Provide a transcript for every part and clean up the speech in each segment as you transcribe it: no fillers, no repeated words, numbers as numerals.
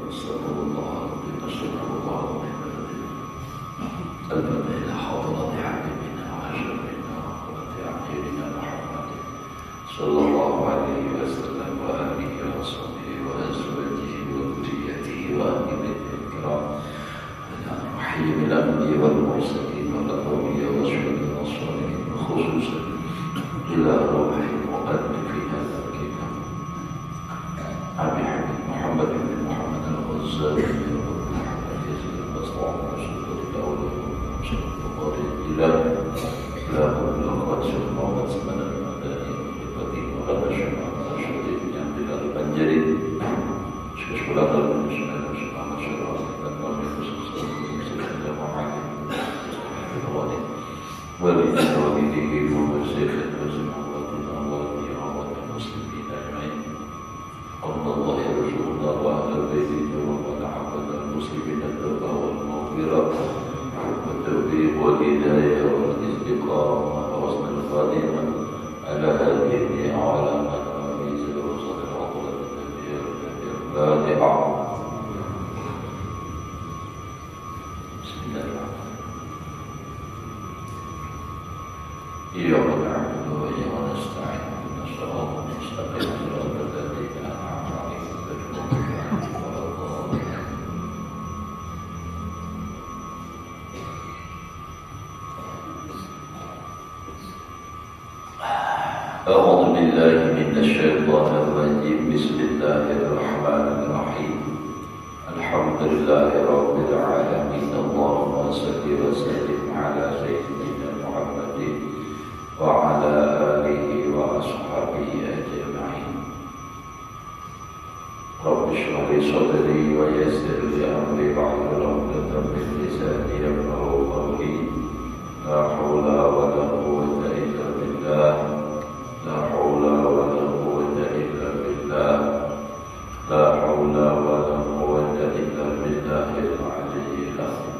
استغفر الله العظيم استغفر الله العظيم الذي لا حضرة حبيبنا وحشرنا وقرة أعيننا محمد صلى الله عليه وسلم وآله وصحبه وأزواجه وذريته وأهل بيته الكرام وحي الأنبياء والمرسلين والأولياء والشهداء والصالحين خصوصا إلى روح المؤلف هذا الكتاب أبي حبيب محمد بن محمد الغزال بن محمد يزيد المصطفى رسول الله صلى الله عليه إلى بلغت محمد سمنا المدني بقديم ولا شمع شديد yang tidak dibanjiri sesudah dalam sunnah sunnah syarah dan kami khusus untuk jamaah ini wali walidihi wa syekh wa Allah muslimin ajmain Allah ya Rasulullah wa ahli baitihi wa ta'abbad al-muslimin at-tawbah wal maghfirah wa tawfiq wal hidayah wal istiqamah wa husn al-khatimah ala hadhihi alamat wa mizan rasul al-aqwat al-fatiha bismillahirrahmanirrahim إياك نعبد وإياك نستعين اهدنا الصراط المستقيم صراط الذين أنعمت عليهم غير المغضوب عليهم ولا الضالين أعوذ بالله من الشيطان الرجيم بسم الله الرحمن الرحيم الحمد لله رب العالمين اللهم صل وسلم على سيدنا محمد وعلى آله وأصحابه أجمعين رب اشرح لي صدري ويسر لي أمري واحلل عقدة من لساني يفقهوا قولي لا حول ولا قوة إلا بالله لا حول ولا قوة إلا بالله لا حول ولا قوة إلا بالله العلي العظيم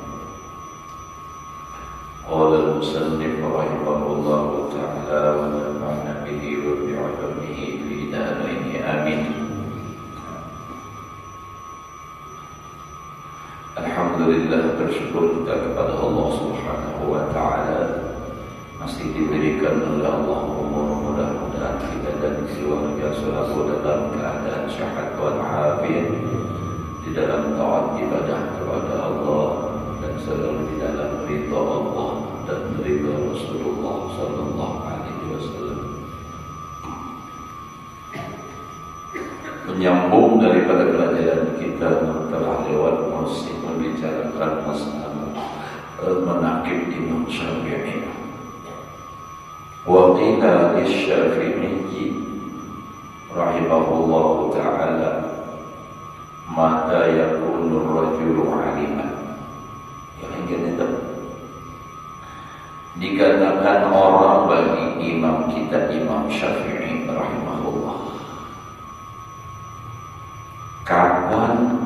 قال المصنف رحمه الله تعالى ونفعنا به وبعلمه في دارين آمين. Alhamdulillah, bersyukur kita kepada Allah Subhanahu wa Ta'ala, masih diberikan oleh Allah umur, mudah-mudahan kita dan keluarga selalu dalam keadaan sehat walafiat di dalam taat ibadah kepada Allah dan selalu di dalam ridha Allah dan ridha Rasulullah sallallahu alaihi wasallam. Menyambung daripada pelajaran kita yang telah lewat, masih membicarakan masalah manaqib Imam Syafi'i. Wa qila lisy-Syafi'i rahimahullahu ta'ala mata yakunu ar-rajulu 'aliman. Dikatakan orang bagi imam kita Imam Syafi'i rahimahullah, kapan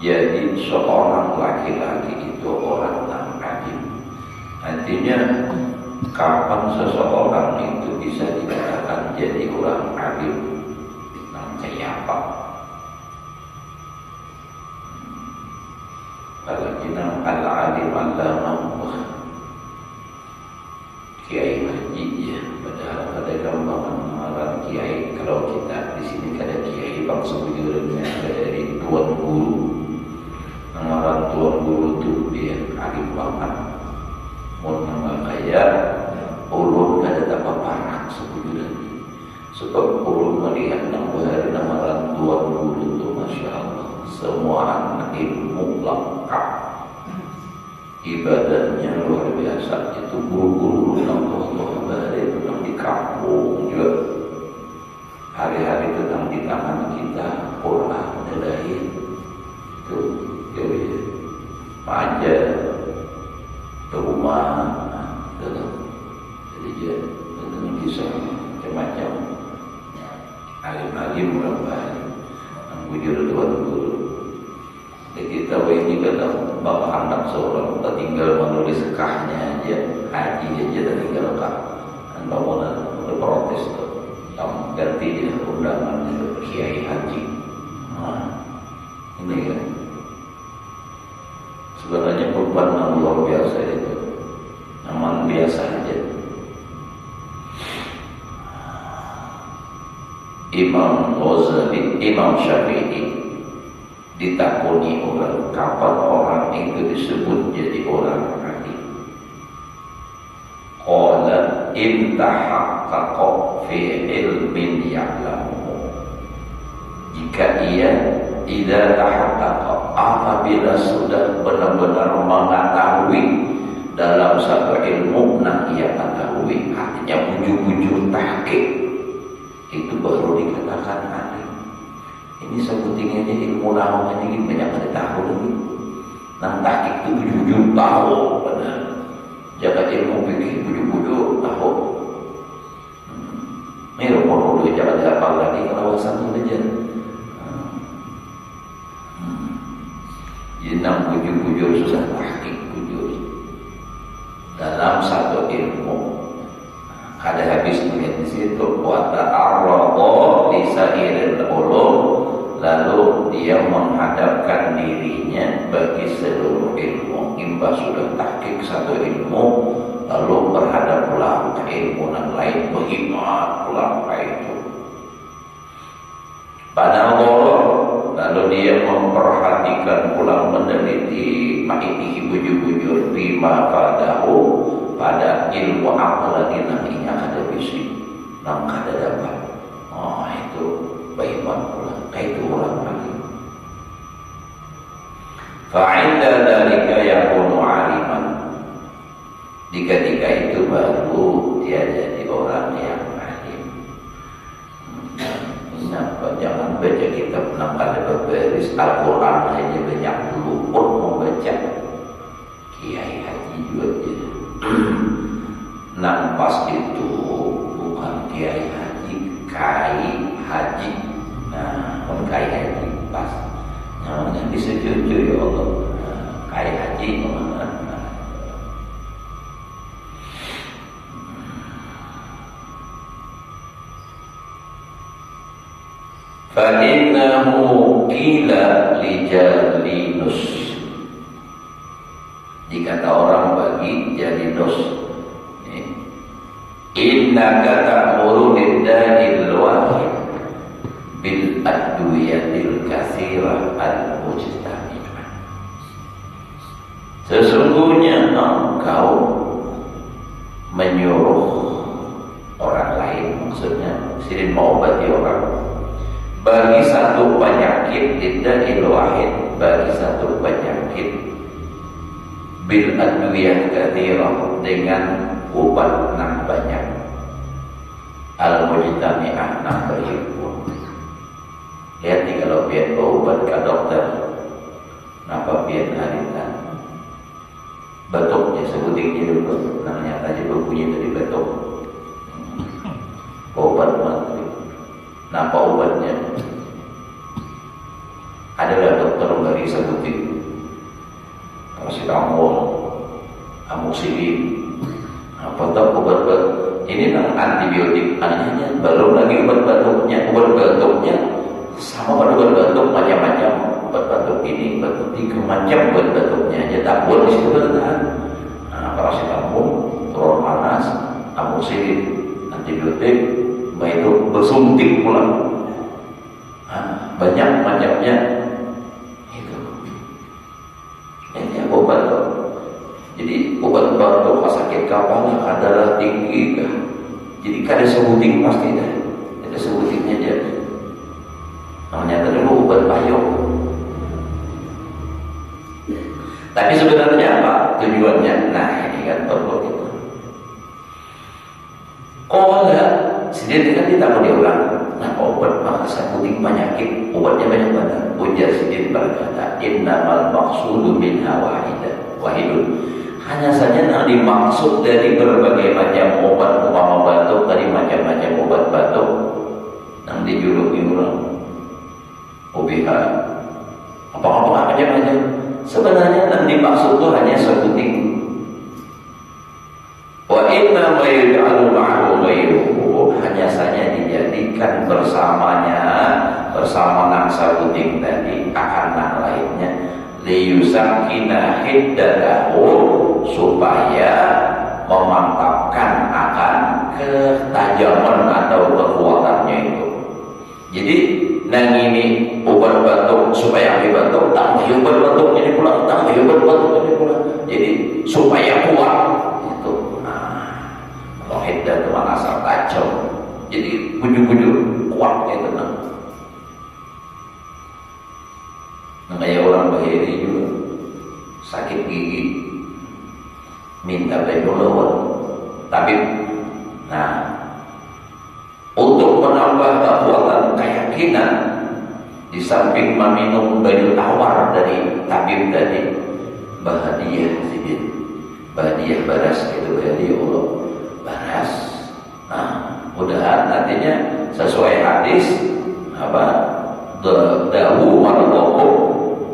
jadi seorang laki-laki itu orang yang alim? Artinya kapan seseorang itu bisa dikatakan jadi orang alim? Namanya apa? Kalau kita al-alim al-lamah Kiai Haji ya, padahal ada gambaran amalan Kiai. Kalau kita di sini ada Kiai bangsa bujurnya dari Tuan Guru. Amalan Tuan Guru itu dia alim banget. Mau nama kaya ulun kada dapat parak sebujurnya. Sebab ulun melihat amalan Tuan Guru itu masya Allah, semua ilmu lengkap, ibadahnya luar biasa. Itu guru-guru yang hari tentang di kampung juga, hari-hari tentang di tangan kita Quran dari itu ya aja ke rumah tetap. Jadi dia dengan bisa macam-macam alim-alim berapa yang bujur Tuan Guru. Kita ini kadang bapak anak seorang kita tinggal menulis kahnya aja, haji aja dan tinggal kah, dan bangunan protes tuh, yang ganti dia undangan itu Kiai Haji. Nah, ini kan Sebenarnya perempuan yang luar biasa itu, memang biasa aja. Imam Ghazali, Imam Syafi'i ditakoni orang, kapan orang itu disebut jadi orang alim? Qala intahaqqaqa fi ilmin ya'lamuhu. Jika ia idza tahaqqaqa, apabila sudah benar-benar mengetahui dalam satu ilmu yang ia ketahui, artinya bujur-bujur tahqiq, itu baru dikatakan alim. Ini sebutinnya ilmu namanya ini banyak ada tahu lagi. Nang tahqiq itu bujur-bujur tahu benar. Jaga ilmu fikih bujur-bujur tahu. Ini rumah dulu jangan hafal lagi kalau wasan belajar. Jadi nang bujur-bujur susah tahqiq bujur. Dalam satu ilmu ada habis di situ wa ta'arrada li sa'iril ulum, lalu dia menghadapkan dirinya bagi seluruh ilmu. Imba sudah tahqiq satu ilmu, lalu berhadap pula ke ilmu yang lain, berkhidmat pula itu. Pada Allah, lalu dia memperhatikan pula, meneliti ma'itihi bujur-bujur bima padahu, pada ilmu apa lagi nantinya ada bisi nang ada dapat. Oh itu baiman pula, itu orang lagi. Fa'inda dalika yakunu aliman. Di ketika itu baru dia jadi orang yang alim. Jangan baca kitab nang ada berberis Al-Quran hanya banyak luput membaca. Kiai haji juga jadi. Nang pas itu bukan kiai haji, kai haji. Nah, bukan kai haji pas. Namanya disujud ya Allah. Kai haji mana? Fa innahu qila li Jalinus. Dikata orang bagi Jalinus, innaka ta'muru lid-da'il wahid bil adwiyatil katsirah al-mujtama'ah. Sesungguhnya engkau menyuruh orang lain, maksudnya silin mengobati orang, bagi satu penyakit lid-da'il wahid, bagi satu penyakit bil adwiyah katsirah, dengan obat yang banyak, al-mujtami'ah yang berhimpun. Lihat nih, kalau biar obat ke dokter, kenapa biar haritan batuk, ya sebutin dulu, namanya tadi berbunyi tadi batuk. Obat mati, kenapa obatnya? Adalah dokter bagi sebutin paracetamol, amoxicillin, apa obat ini nang antibiotik anehnya, belum lagi obat batuknya sama obat batuk macam-macam, obat batuk ini, batuk 3 macam obat batuknya aja tak boleh di situ bertahan. Paracetamol, turun panas, amoxicillin, antibiotik, itu bersuntik pula, banyak macamnya itu. Ini obat. Jadi obat batuk sakit kepala kadar tinggi kah? Jadi kada sebuting pasti dah. Ada sebutingnya aja. Namanya dulu obat payung. Tapi sebenarnya apa tujuannya? Nah ini kan perlu itu. Kalau sendiri kan kita mau diulang. Nah obat maka sebuting penyakit, obatnya banyak banget. Ujar sendiri berkata, innamal maqsudu minha wahidun. Hanya saja yang dimaksud dari berbagai macam obat, umpama batuk dari macam-macam obat batuk yang dijuluki orang OBH, apa-apa macam-macam. Sebenarnya yang dimaksud itu hanya sebuting. Wa inna ma yaj'alu ma'ahu ghayruhu, hanya saja dijadikan bersamanya, bersama nang sebuting tadi akan nang lainnya, liyusakina hiddatahu, supaya memantapkan akan ketajaman atau kekuatannya itu. Jadi nang ini obat batuk supaya batuk, tambah obat batuk ini pula, tambah obat batuk ini pula. Jadi supaya kuat itu. Kalau hiddah itu asal tajam. Jadi bujuk-bujuk kuat itu nah. Kayak orang Bahiri juga sakit gigi minta bejolawat, tapi untuk menambah kekuatan keyakinan di samping meminum baju tawar dari tabib tadi, bahadiah sedikit, bahadiah baras itu, bahadiah Allah baras. Mudahan nantinya sesuai hadis dawu mardokum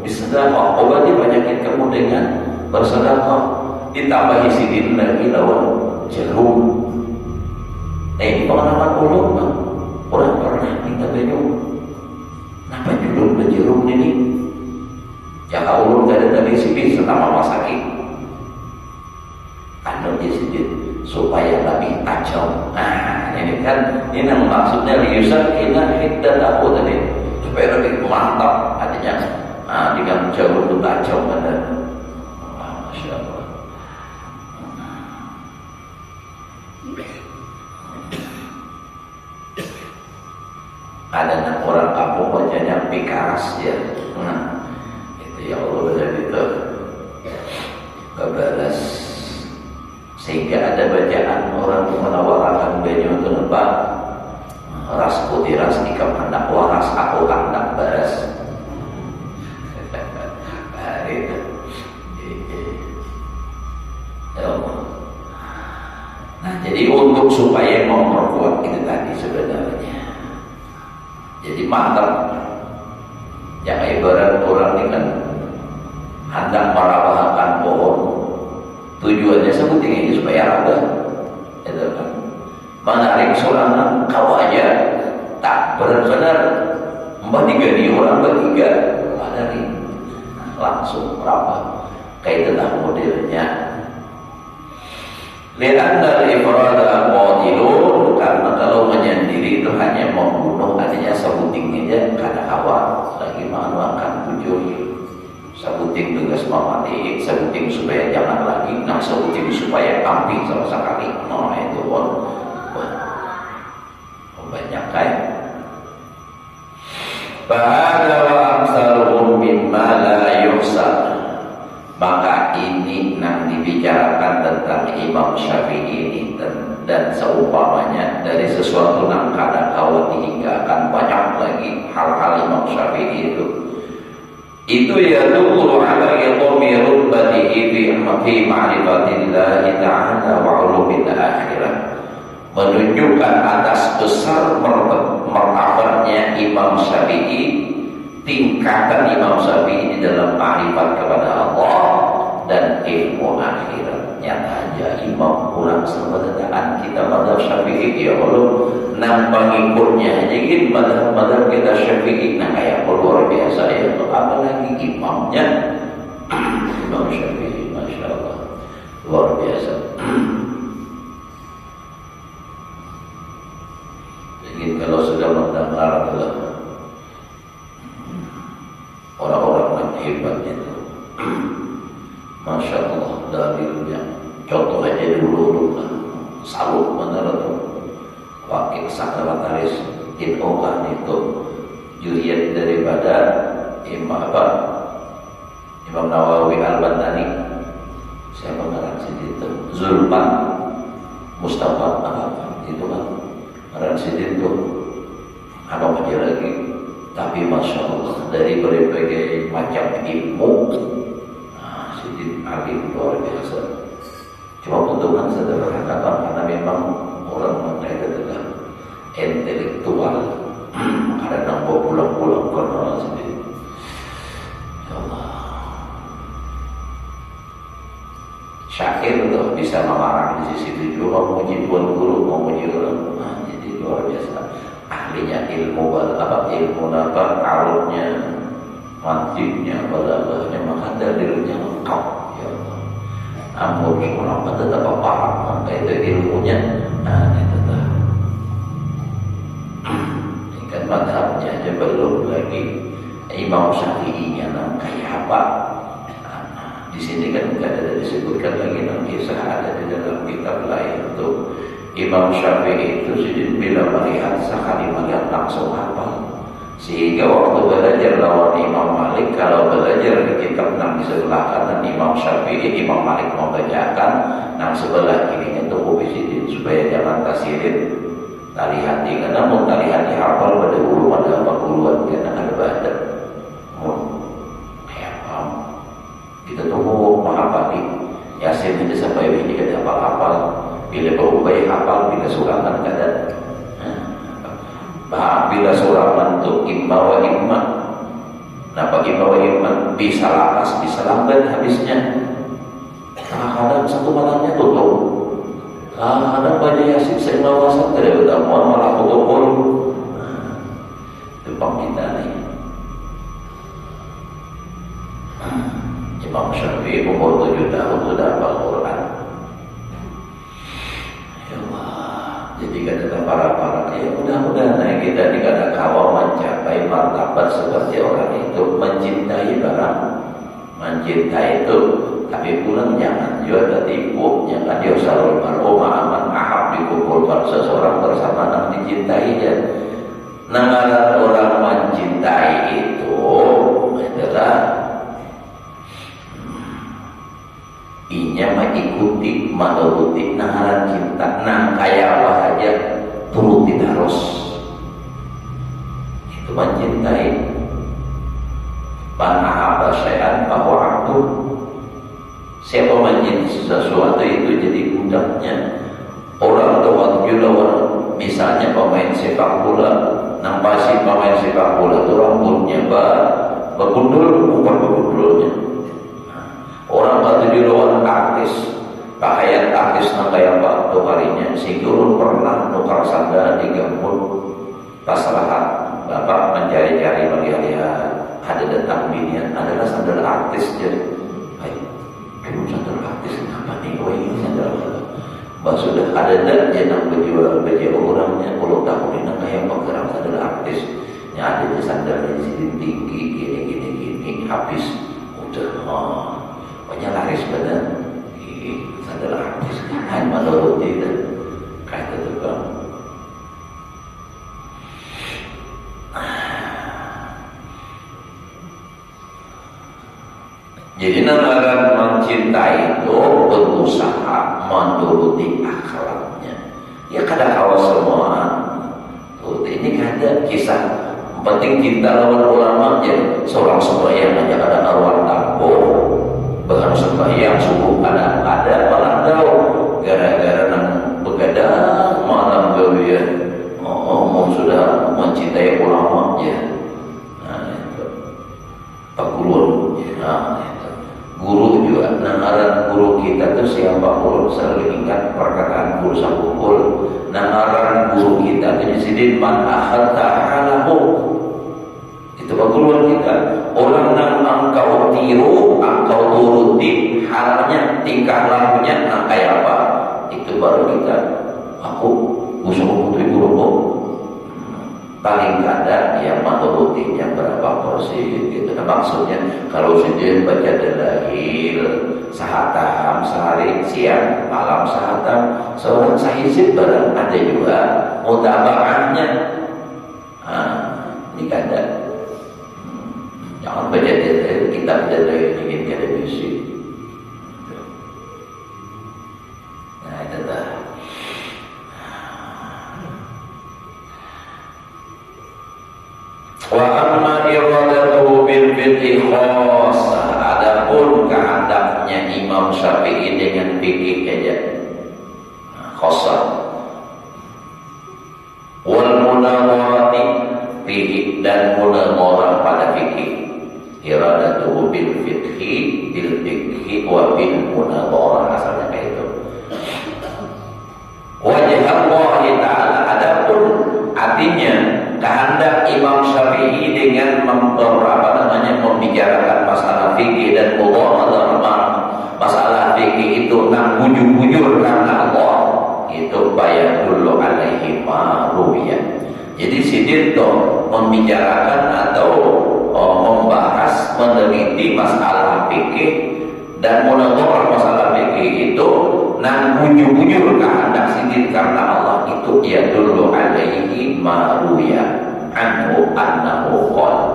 bisedekah, obati penyakit kamu dengan bersedekah, ditambahi sidin lagi lawan jarum. Ini pengalaman ulama, orang pernah minta baju, kenapa julung ke jarum ini? Jaka ulun gak ada tadi sibih selama masaki, anu di sidin supaya lebih tajam. Ini kan, ini maksudnya liyusakina hiddatahu tadi, supaya lebih mantap artinya. Dengan jarum itu tajam benar. Masya Allah. Ada orang kampung wajahnya pikaras ya. Itu ya Allah dari itu kebalas, sehingga ada bacaan orang menawarkan baju itu nebak ras putih ras ikam hendak waras, aku hendak baras. Jadi untuk supaya memperkuat itu tadi sebenarnya, jadi mantap. Yang ibarat orang ini kan hendak merawatkan pohon, tujuannya seperti ini supaya raga, itu kan menarik seorang kawannya tak benar-benar digani orang bertiga, dari langsung rapat. Kayak itulah modelnya. Lihatlah ifrada qatilun, karena kalau menyendiri itu hanya membunuh, artinya sabuting aja karena hawa lagi mau akan tujuh sabuting tugas mamati, sabuting supaya jangan lagi, sabuting supaya amping sama sekali. Itu pun banyak kan. Bahada wa amsaluhum mimma la yuhsa. Maka ini yang dibicarakan tentang Imam Syafi'i ini dan seumpamanya dari sesuatu yang kadang-kala dihinggakan banyak lagi hal-hal Imam Syafi'i itu ya dulu ala yadhmi rutbatihi fi ma'rifatillah ta'ala wa ulumil akhirah, menunjukkan atas besar martabatnya Imam Syafi'i, tingkatan Imam Syafi'i di dalam ma'rifat kepada Allah dan ilmu akhirat. Nyata aja imam pulang sebenarnya kita madhab Syafi'i ya Allah, nam pengikutnya aja gitu madhab kita Syafi'i, kayak luar biasa ya, apalagi imamnya Imam Syafi'i, Masya Allah luar biasa. Jadi kalau sudah mendengar orang-orang yang hebat itu, Masya Allah dalilnya. Contoh aja dulu salut benar tuh wakil sakrataris Okan itu juriat daripada Imam Nawawi Al-Bantani, saya mengarang itu Zulfan Mustafa itu kan mengarang itu apa aja lagi. Tapi Masya Allah dari berbagai macam ilmu, Sidin alim luar biasa. Cuma bentukan sederhana karena memang orang mereka adalah intelektual, karena nampak pulang-pulang kenal sendiri. Ya Allah, Syakir tuh bisa mengarang di sisi itu, memuji tuan guru, memuji orang, jadi luar biasa. Ahlinya ilmu arutnya mantiknya, balaghahnya, maka dalilnya lengkap. Ya Allah, ampun seorang tetap apa itu ilmunya. Nah itu dah. Ini kan madhabnya aja belum lagi Imam Syafi'inya kayak apa. Di sini kan tidak ada disebutkan lagi kisah ada di dalam kitab lain untuk Imam Syafi'i itu sidin bila melihat sekali melihat langsung hafal, sehingga waktu belajar lawan Imam Malik, kalau belajar di kitab yang di sebelah kanan Imam Syafi'i, Imam Malik membacakan yang sebelah kirinya itu sidin supaya jangan tasirin tali hati, karena mau tali hati hafal pada guru ada apa guruan karena ada baca kita tunggu menghafali Yasin itu sampai ini kada hafal-hafal, bila berubah hafal, bila suraman kada bila suraman itu imma wa imma. Napa imma wa imma? Bisa lapas, bisa lambat habisnya. Kadang satu malamnya tutup, kadang baca Yasin sengawasan kada berdamuan malah pukul depan kita nih. Imam Syafi'i umur 7 tahun sudah hafal Quran. Ya Allah, jadi kata para ya mudah-mudahan kita dikata kawal mencapai martabat seperti orang itu, mencintai barang, mencintai itu, tapi pulang jangan juga tertipu, jangan diusarul mar'uma aman ahab dikumpulkan seseorang bersama yang dicintainya. Nama orang mencintai itu adalah inya mengikuti menuruti naharan cinta, nah kayak apa aja turuti terus, itu mencintai. Panahaba syai'an bahwa aku, siapa mencintai sesuatu itu jadi budaknya. Orang tua juga misalnya pemain sepak bola, nampasi pemain sepak bola itu rambutnya bergundul, bukan bergundulnya. Orang batu di luar artis, pakaian artis kayak apa harinya, sehingga pernah nukar sandal di gambut pas lahat bapak mencari-cari melihat ada datang binian adalah sandal artis. Jadi dulu sandal artis kenapa nih? Oh ini sandal bah sudah ada dan jenang berjual orangnya 10 tahun ini kayak penggerak sandal artis yang ada di sandalnya di sini tinggi gini habis udah banyak laris benar, sandal artis kan menurut dia kayak itu kan. Jadi namaran mencintai itu berusaha menuruti akhlaknya. Ya kadang awal semua. Tuh ini ada kisah penting cinta lawan ulama jadi seorang sembahyang aja ada arwah tampur. Bahkan sembahyang subuh ada malam tahu gara-gara nang begadang malam gawian mau sudah mencintai ulama ya. Nah itu Pak Guru ya, itu. Guru juga namaran guru kita tuh siapa pun selalu ingat perkataan guru Sabukul. Namaran guru kita tuh di sini man akhadha halahu. Itu Pak Guru kita. Orang yang engkau tiru, engkau turuti halnya, tingkah lakunya, nah kayak apa? Itu baru kita, aku usaha putri guruku paling kadang yang menurutinya berapa porsi gitu. Nah, maksudnya kalau sudah baca dalil sahatam sehari siang malam sahatam seorang sahizib barang ada juga mutaba'ahnya. Nah, ini kadang jangan baca dalil, kitab dalil ingin akademisi. Nah itu dah. Wa amma iradatu bil fiqhi khassa, adapun kehendaknya Imam Syafi'i dengan fikih aja khassa. Wal munadharati fiqh dan munadharah pada fikih. Iradatuhu bil fiqhi wa bil munadharah, asalnya kayak itu. Wajah Allah Ta'ala, adapun artinya kehendak Imam Syafi'i dengan membicarakan masalah fikih dan masalah fikih itu nang bujur-bujur karena Allah, itu bayadullu alaihi maruyah. Jadi sidin toh membicarakan atau membahas, meneliti masalah fikih dan munadharah masalah fikih itu nang bujur-bujur kehendak sidin karena Allah, itu yadullu alaihi maruyah anhu annahu qala.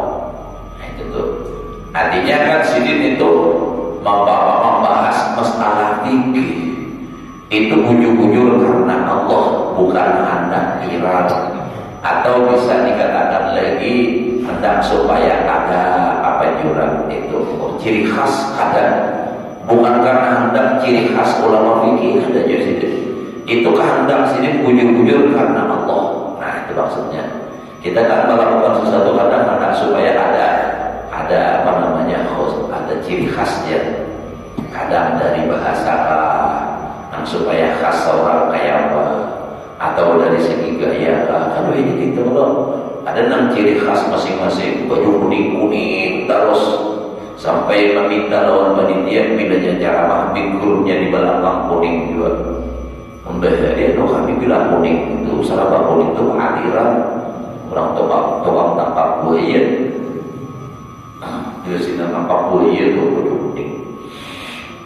Itu tuh. Artinya kan sidin itu membahas masalah fikih itu bujur-bujur karena Allah, bukan hendak iral, atau bisa dikatakan lagi hendak supaya ada apa jurang itu ciri khas ada, bukan karena hendak ciri khas ulama fikih ada jadi itu kehendak sini bujur-bujur karena Allah. Nah itu maksudnya kita kan melakukan sesuatu kadang hendak supaya ada apa namanya ada ciri khasnya, kadang dari bahasa supaya khas orang kayak apa, atau dari segi gaya aduh ini gitu loh, ada 6 ciri khas masing-masing, baju kuning-kuning terus sampai meminta lawan panitia bilanya ceramah bingkurnya di belakang kuning juga. Dia tuh kami bilang kuning itu salah kuning itu kehadiran orang tukang tangkap buaya. Dia sini tangkap buaya itu baju kuning.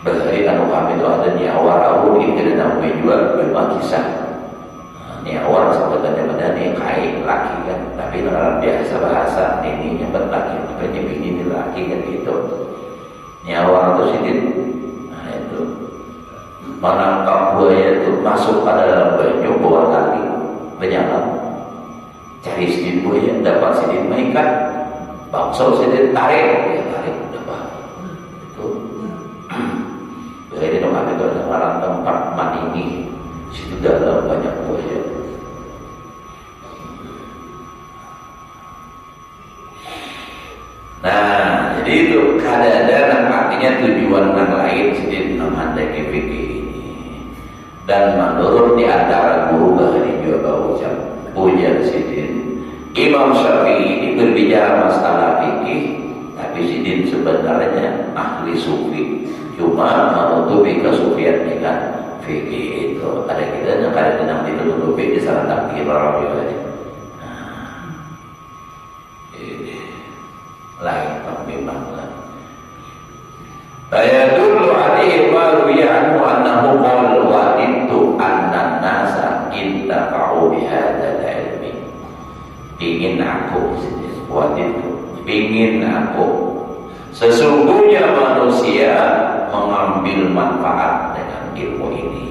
Bahari anu kami itu ada nyawa rawuh itu dan namanya juga cuma kisah nyawa sebutannya badani kain laki kan, tapi dalam biasa bahasa ini nyebut laki apa ini laki kan gitu. Nyawa itu sidin, nah itu menangkap buaya itu masuk pada dalam banyu bawa tali menyalam cari sidin buaya, dapat sidin maikat bangsa sidin tarik ya tarik dapat itu. Jadi kami itu ada larang tempat manini, situ dalam banyak buaya. Nah, jadi itu kadang-kadang artinya tujuan yang lain sedih menghadapi fikih ini. Dan menurut di antara guru bahari juga ujar sidin Imam Syafi'i ini berbicara masalah fikih, tapi sidin sebenarnya ahli sufi, cuma menutupi kesufian dengan fikih itu. Ada kita yang kadang-kadang ditutupi di salah takdir orang juga. Lain memang lah. Bayadullu alaihi ma ru'yanu annahu qala wadittu anna nasa intafa'u bihadzal ilmi. Ingin aku wadittu, ingin aku sesungguhnya manusia mengambil manfaat dengan ilmu ini,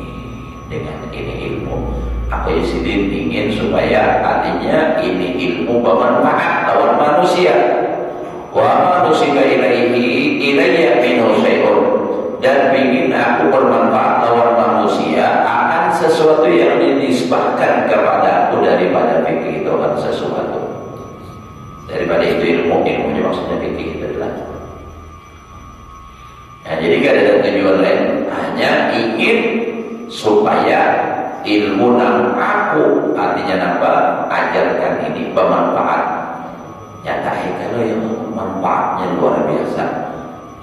dengan ini ilmu. Aku sidin ingin supaya artinya ini ilmu bermanfaat lawan manusia. Wa manusia ilayya minhu syai'un, dan ingin aku bermanfaat lawan manusia akan sesuatu yang dinisbahkan kepada aku daripada fikih itu akan sesuatu daripada itu ilmunya maksudnya fikih itu adalah. Nah, jadi gak ada tujuan lain, hanya ingin supaya ilmu yang aku artinya apa ajarkan ini bermanfaat. Nyata kalau yang manfaatnya luar biasa.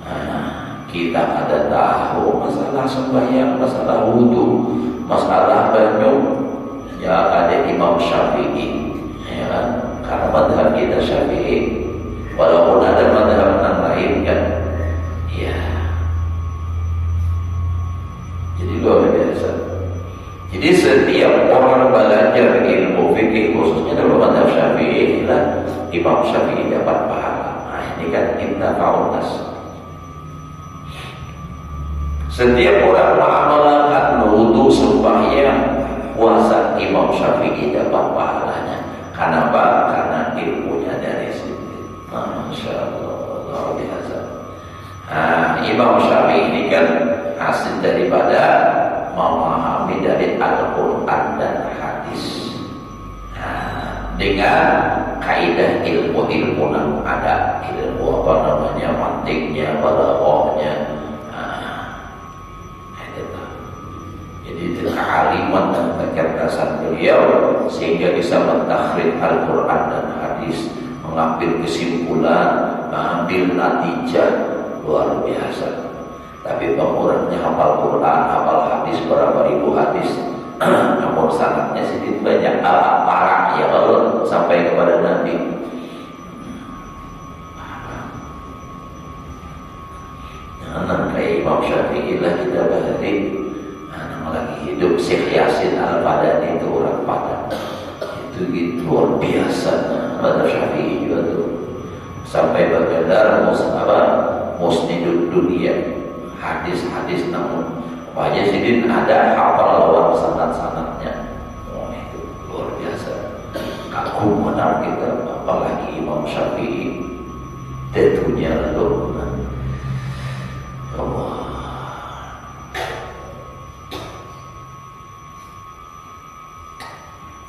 Nah, kita ada tahu masalah sembahyang, masalah wudu, masalah banyu, ya ada Imam Syafi'i, ya kan? Karena madhab kita Syafi'i, walaupun ada madhab yang lain kan, ya. Jadi luar biasa. Jadi setiap orang belajar ilmu fikih khususnya dalam madhab Syafi'i lah, Imam Syafi'i dapat pahala. Nah ini kan intafa'un nas. Setiap orang mengamalkan wudu, sembahyang, puasa, Imam Syafi'i dapat pahalanya. Kenapa? Karena ilmunya dari sini. Masya Allah, luar biasa. Nah, Imam Syafi'i ini kan hasil daripada memahami dari Al-Quran dan hadis. Nah, dengan kaidah ilmu-ilmu yang ada, ilmu apa namanya, mantiknya, balaghahnya. Jadi itu kealiman dan kecerdasan beliau sehingga bisa mentakhrij Al-Quran dan hadis, mengambil kesimpulan mengambil natijah luar biasa. Tapi pengurangnya hafal Quran, hafal hadis, berapa ribu hadis, namun sangatnya sedikit banyak, parah ya Allah sampai kepada Nabi. Jangan kayak Imam Syafi'i lah kita bahari. Nama lagi hidup Syekh Yasin Al-Padani itu orang Padang. Itu gitu luar biasa. Madzhab Syafi'i juga tuh sampai bergelar musnidud dunia. Hadis-hadis namun wajah sidin ada hafal lawan sanad-sanadnya. Oh, itu luar biasa. Kaku benar kita, apalagi Imam Syafi'i. Tentunya lalu Allah.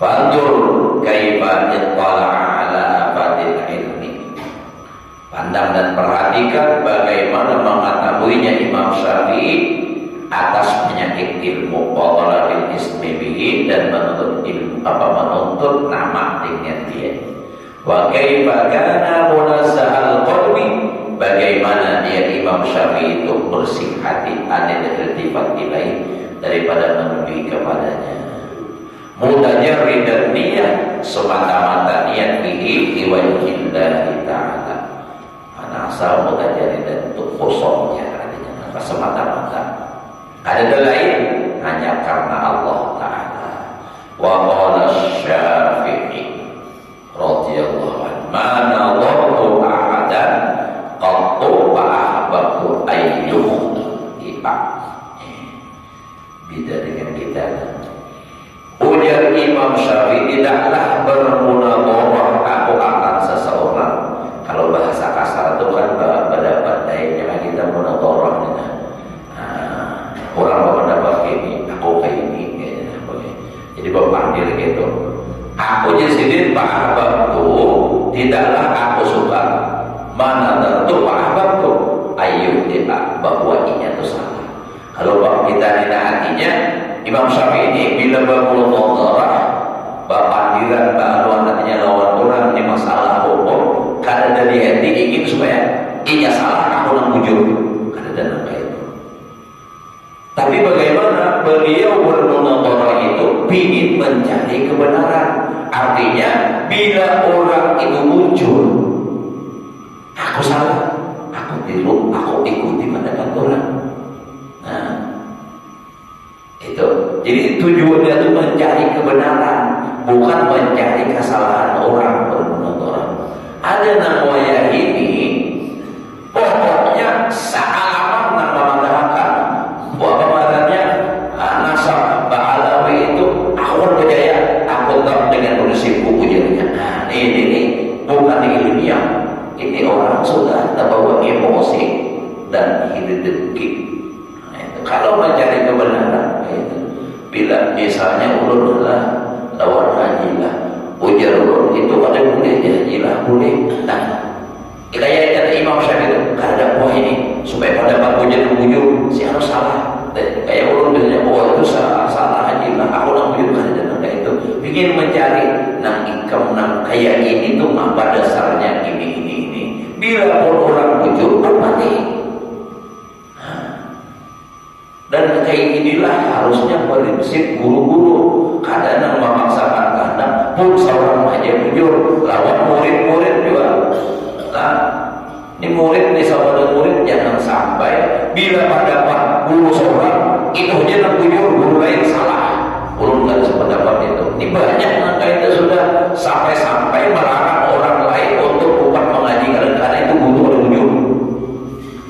Fanzur kaifa ittala'a ala fadil ilmi. Pandang dan perhatikan bagaimana mengetahuinya Imam Syafi'i atas penyakit ilmu qadaratil ismi bihi dan menuntut ilmu menuntut nama dengan dia. Wa kaifa kana munazzahal qalbi, bagaimana dia Imam Syafi'i itu bersih hati anil iltifat ilaih daripada menuju kepadanya. Mutajarrid niyah, semata-mata niat bihi liwajhillahi ta'ala. Asal mutajari dan untuk kosongnya adanya apa semata-mata. Ada lain hanya karena Allah Ta'ala. Wa qala Syafi'i radhiyallahu anhu, ma nadartu ahadan qattu fa ahbabtu ayyuhibba. Beda dengan kita. Ujar Imam Syafi'i, tidaklah bermunadharah aku akan seseorang. Kalau bahasa kasar itu kan berdapat dayanya kita munadharah. Orang berpendapat ini, aku kayak ini, jadi berpanggil gitu. Aku jadi paham tuh, tidaklah aku suka. Mana tentu paham tuh, ayo tidak bahwa ini itu salah. Kalau kita tidak hatinya, Imam Syafi'i ini bila bermunadharah, berpandiran bahaluan nantinya lawan orang ini masalah hukum. Karena dari hati ingin supaya ini salah, aku nak bujur. Karena dan apa itu. Tapi bagaimana beliau bermunadharah itu ingin mencari kebenaran. Artinya bila orang itu muncul, aku salah, aku tiru, aku ikuti pendapat orang. Nah, itu. Jadi tujuannya itu mencari kebenaran, bukan mencari kesalahan orang bermunadharah. Ada namanya ini pokoknya sealaman nama mengatakan bahwa mazhabnya Nasr Ba'alawi itu awal berjaya, aku tahu dengan prinsip buku jadinya. Nah, ini bukan ilmiah, ini orang sudah terbawa emosi dan hidup dengki. Nah, kalau mencari kebenaran itu, bila misalnya ulun lah lawan haji lah, ujar ulun itu ada boleh hajilah boleh. Nah, kayak kata Imam Syafi'i itu ada buah ini supaya pendapat ujar bujur si harus salah. Dan kayak ulun biasanya itu salah hajilah, aku nak bujur kan ada itu. Ingin mencari nang ikam nang kayak ini tuh apa dasarnya ini. Bila pun orang bujur mati. Dan kayak inilah harusnya prinsip guru-guru. Kadang memaksakan kadang pun seorang aja bujur lawan murid-murid juga. Nah, ini murid nih sahabat murid jangan sampai bila pendapat guru seorang itu aja nak bujur, guru lain salah. Belum kan sependapat itu. Ini banyak maka itu sudah sampai-sampai melarang orang lain untuk bukan mengaji karena itu guru ada bujur.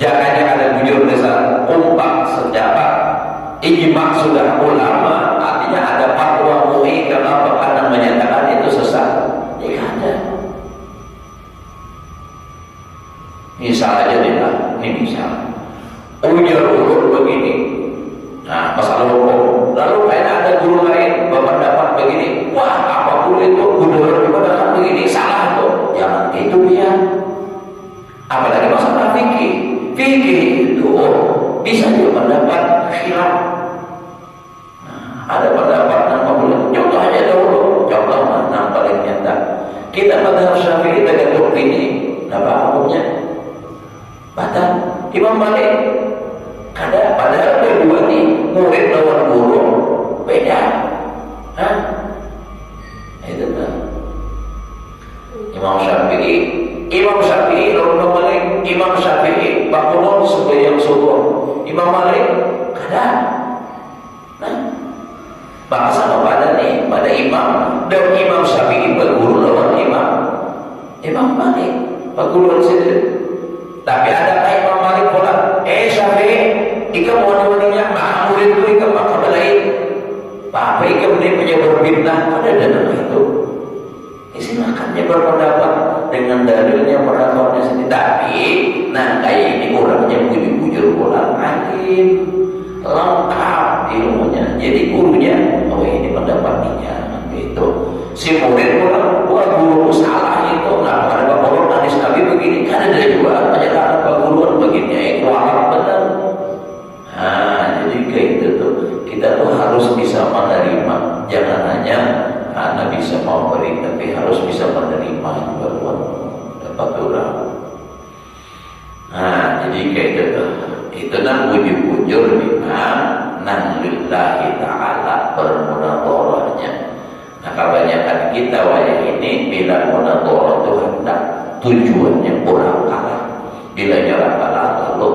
Jangan ada bujur desa umpak sejarah. Ijma sudah ulama, artinya ada fatwa MUI kenapa kadang menyatakan itu sesat. Ya ada. Misal aja ini misal. Ujar ulun begini. Nah, masalah hukum. Lalu ada guru lain berpendapat begini. Wah, apa guru itu guru berpendapat begini salah tuh. Jangan gitu ya. Apalagi masalah fikih. Fikih itu bisa juga pendapat khilaf. Nah, ada pendapat yang boleh. Contoh aja dulu. Contoh yang paling nyata. Kita madzhab Syafi'i tergantung ini. Apa hukumnya? Batal. Imam Malik kada, padahal berdua nih murid lawan guru beda. Hah? Itu tuh. Imam Syafi'i lawan Imam Malik. Imam Syafi'i bakulun sebayang subuh. Imam Malik kada. Nah, bahasa pada nih pada imam, dan Imam Syafi'i berguru lawan Imam Malik bakulun situ. Tapi ada Imam Malik pula, Syafi'i ika wani-waninya mah murid itu ika maka belain apa ika ini punya berbintah pada dalam itu. Silakannya berpendapat dengan dalilnya pendapatnya sendiri. Tapi nah kayak ini orangnya bujur-bujur pulang alim lengkap ilmunya. Jadi gurunya oh ini pendapatnya gitu. Si murid pulang wah guru salah itu. Nah pada guru hadis Nabi begini kan ada juga penjelasan pak guru begini kuat benar. Nah jadi kayak itu tuh kita tuh harus bisa menerima, jangan hanya Anda bisa memberi, tapi harus bisa menerima juga Tuhan dapat orang. Nah, jadi kayak itu nang bujur-bujur bimang nang lillahi ta'ala bermunadharahnya. Nah, kebanyakan kita wajah ini bila munadharah itu hendak tujuannya orang kalah. Bila orang kalah lalu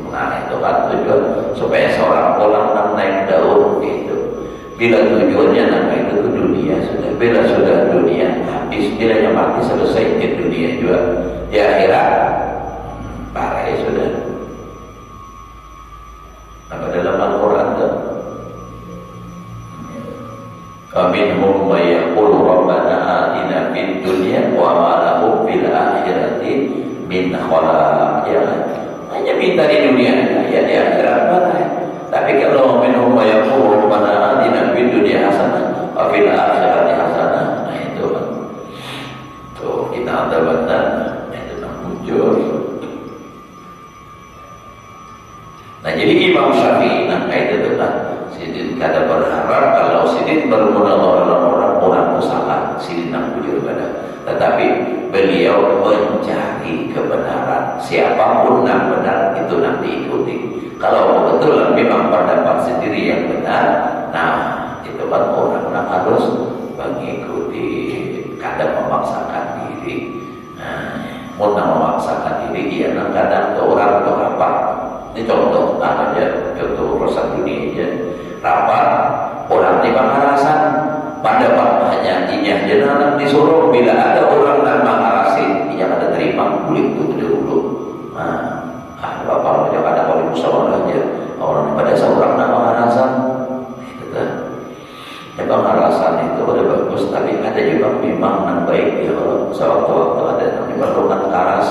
nah itu kan tujuan supaya seorang orang nang naik daun gitu. Bila tujuannya nama itu ke dunia sudah, bila sudah dunia habis, bilanya mati selesai ke dunia juga di akhirat parah ya sudah. Apa dalam Al-Quran itu minhum may yaqulu rabbana atina fid dunya wa ma lahu fil akhirati min khalaq. Ya hanya minta di dunia ya di akhirat parah. Tapi kalau minhum may yaqulu rabbana atina fid dunya hasanah wa fil akhirati hasanah, nah itu kan tuh kita ada benar itu muncul. Nah jadi Imam Syafi'i nah itu kan sidin kada berharap kalau sidin bermunadharah orang itu salah, sidin nak jujur pada, tetapi beliau mencari kebenaran, siapapun yang benar itu nanti diikuti. Kalau kebetulan memang pendapat sendiri yang benar, nah itu kan orang harus mengikuti, kadang memaksakan diri. Nah, mau memaksakan diri, dia kadang ke orang ke apa? Ini contoh aja, contoh urusan dunia aja. Rapat orang di Pangarasan, pendapat hanya inya jenang disuruh bila ada orang dan mengarasin, ia ada terima kulit itu dulu. Nah, bapak yang ada kalau musyawarah aja orang pada seorang nama alasan itu kan ya bang alasan itu udah bagus, tapi ada juga memang yang baik ya kalau sewaktu-waktu ada yang diperlukan karas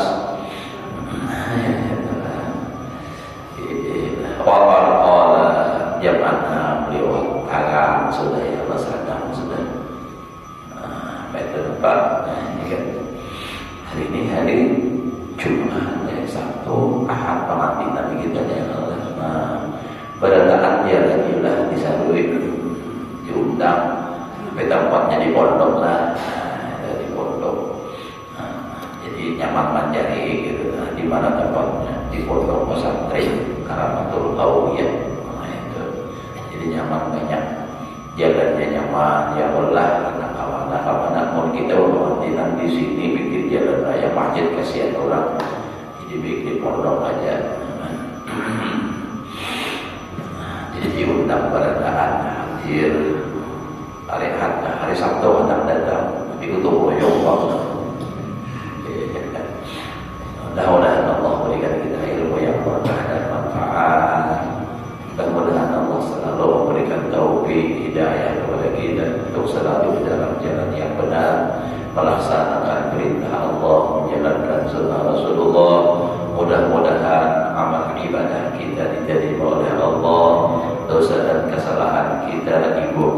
awal zamannya beliau karam sudah ya masyarakat sudah meter 4. Nah ini kan hari ini hari Jumat ya, Sabtu, Ahad pengantinan kita ya Allah. Nah, berdatangan dia lagi lah disarui diundang, tapi tempatnya di pondok lah, di pondok. Nah, jadi nyaman mencari gitu. Nah, di mana tempatnya di pondok pesantren Karamatul Awiyah. Nah itu, jadi nyaman banyak, jalannya nyaman ya Allah. Anak-anak mau kita pengantinan di sini bikin jalan raya masjid kasihan orang, jadi bikin pondok aja. Jadi diundang berdatangan hadir hari Sabtu anak datang, tapi itu boyong banget. Mudah-mudahan Allah berikan kita ilmu yang berkah dan manfaat. Mudah-mudahan Allah selalu memberikan taufik hidayah kepada kita untuk selalu dalam jalan yang benar, melaksanakan perintah Allah